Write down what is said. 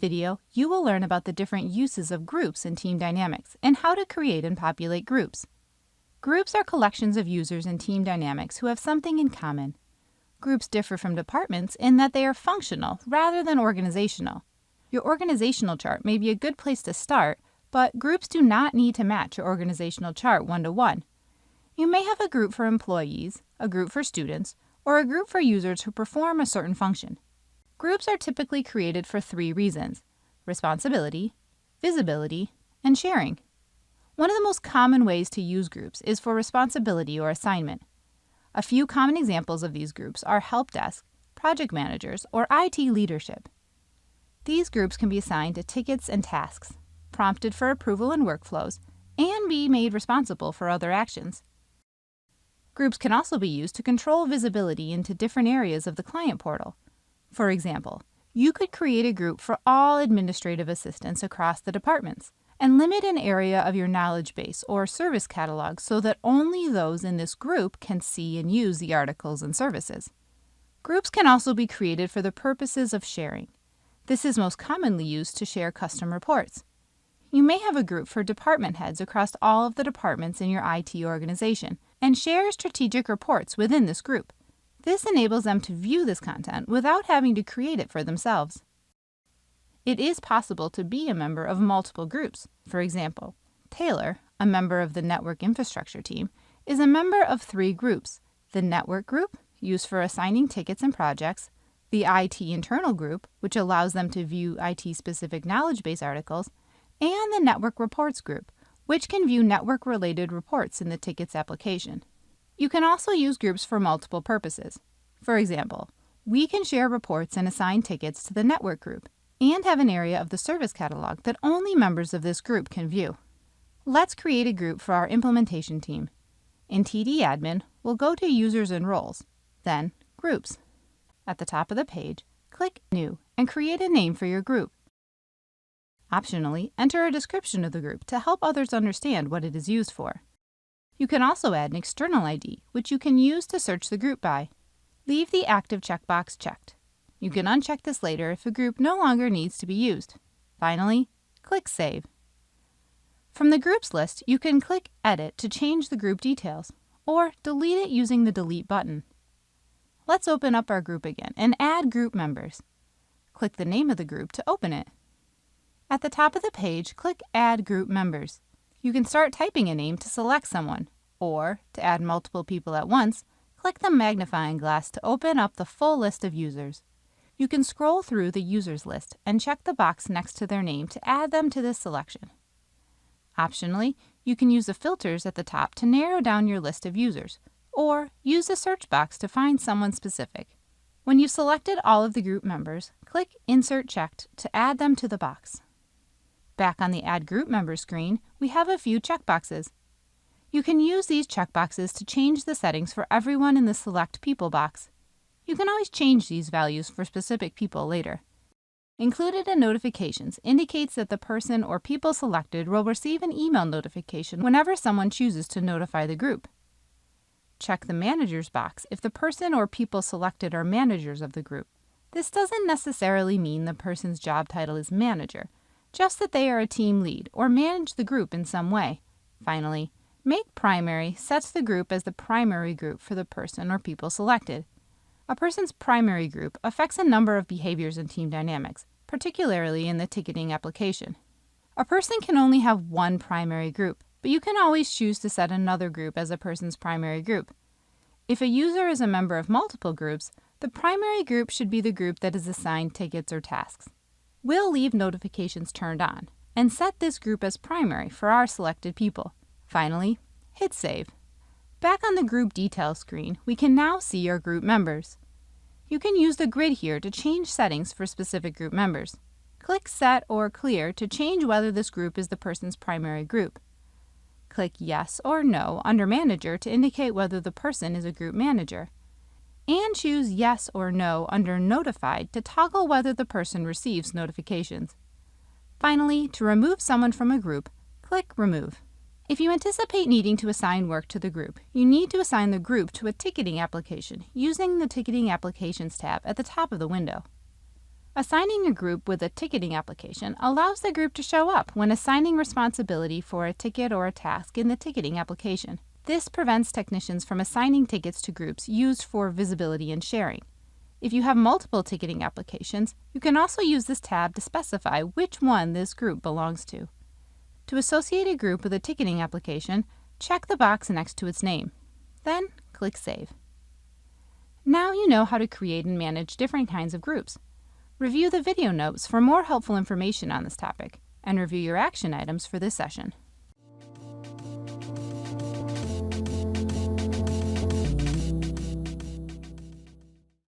video, you will learn about the different uses of groups in team dynamics and how to create and populate groups. Groups are collections of users in team dynamics who have something in common. Groups differ from departments in that they are functional rather than organizational. Your organizational chart may be a good place to start, but groups do not need to match your organizational chart one-to-one. You may have a group for employees, a group for students, or a group for users who perform a certain function. Groups are typically created for 3 reasons: responsibility, visibility, and sharing. One of the most common ways to use groups is for responsibility or assignment. A few common examples of these groups are help desk, project managers, or IT leadership. These groups can be assigned to tickets and tasks, prompted for approval in workflows, and be made responsible for other actions. Groups can also be used to control visibility into different areas of the client portal. For example, you could create a group for all administrative assistants across the departments and limit an area of your knowledge base or service catalog so that only those in this group can see and use the articles and services. Groups can also be created for the purposes of sharing. This is most commonly used to share custom reports. You may have a group for department heads across all of the departments in your IT organization and share strategic reports within this group. This enables them to view this content without having to create it for themselves. It is possible to be a member of multiple groups. For example, Taylor, a member of the network infrastructure team, is a member of 3 groups: the network group, used for assigning tickets and projects, the IT internal group, which allows them to view IT-specific knowledge base articles, and the network reports group, which can view network-related reports in the tickets application. You can also use groups for multiple purposes. For example, we can share reports and assign tickets to the network group and have an area of the service catalog that only members of this group can view. Let's create a group for our implementation team. In TD Admin, we'll go to Users and Roles, then Groups. At the top of the page, click New and create a name for your group. Optionally, enter a description of the group to help others understand what it is used for. You can also add an external ID, which you can use to search the group by. Leave the Active checkbox checked. You can uncheck this later if a group no longer needs to be used. Finally, click Save. From the Groups list, you can click Edit to change the group details, or delete it using the Delete button. Let's open up our group again and add group members. Click the name of the group to open it. At the top of the page, click Add Group Members. You can start typing a name to select someone, or, to add multiple people at once, click the magnifying glass to open up the full list of users. You can scroll through the users list and check the box next to their name to add them to this selection. Optionally, you can use the filters at the top to narrow down your list of users, or use the search box to find someone specific. When you've selected all of the group members, click Insert Checked to add them to the box. Back on the Add Group Members screen, we have a few checkboxes. You can use these checkboxes to change the settings for everyone in the Select People box. You can always change these values for specific people later. Included in notifications indicates that the person or people selected will receive an email notification whenever someone chooses to notify the group. Check the Managers box if the person or people selected are managers of the group. This doesn't necessarily mean the person's job title is manager, just that they are a team lead or manage the group in some way. Finally, Make Primary sets the group as the primary group for the person or people selected. A person's primary group affects a number of behaviors in team dynamics, particularly in the ticketing application. A person can only have one primary group, but you can always choose to set another group as a person's primary group. If a user is a member of multiple groups, the primary group should be the group that is assigned tickets or tasks. We'll leave notifications turned on and set this group as primary for our selected people. Finally, hit Save. Back on the Group Details screen, we can now see our group members. You can use the grid here to change settings for specific group members. Click Set or Clear to change whether this group is the person's primary group. Click Yes or No under Manager to indicate whether the person is a group manager. And choose Yes or No under Notified to toggle whether the person receives notifications. Finally, to remove someone from a group, click Remove. If you anticipate needing to assign work to the group, you need to assign the group to a ticketing application using the Ticketing Applications tab at the top of the window. Assigning a group with a ticketing application allows the group to show up when assigning responsibility for a ticket or a task in the ticketing application. This prevents technicians from assigning tickets to groups used for visibility and sharing. If you have multiple ticketing applications, you can also use this tab to specify which one this group belongs to. To associate a group with a ticketing application, check the box next to its name. Then click Save. Now you know how to create and manage different kinds of groups. Review the video notes for more helpful information on this topic, and review your action items for this session.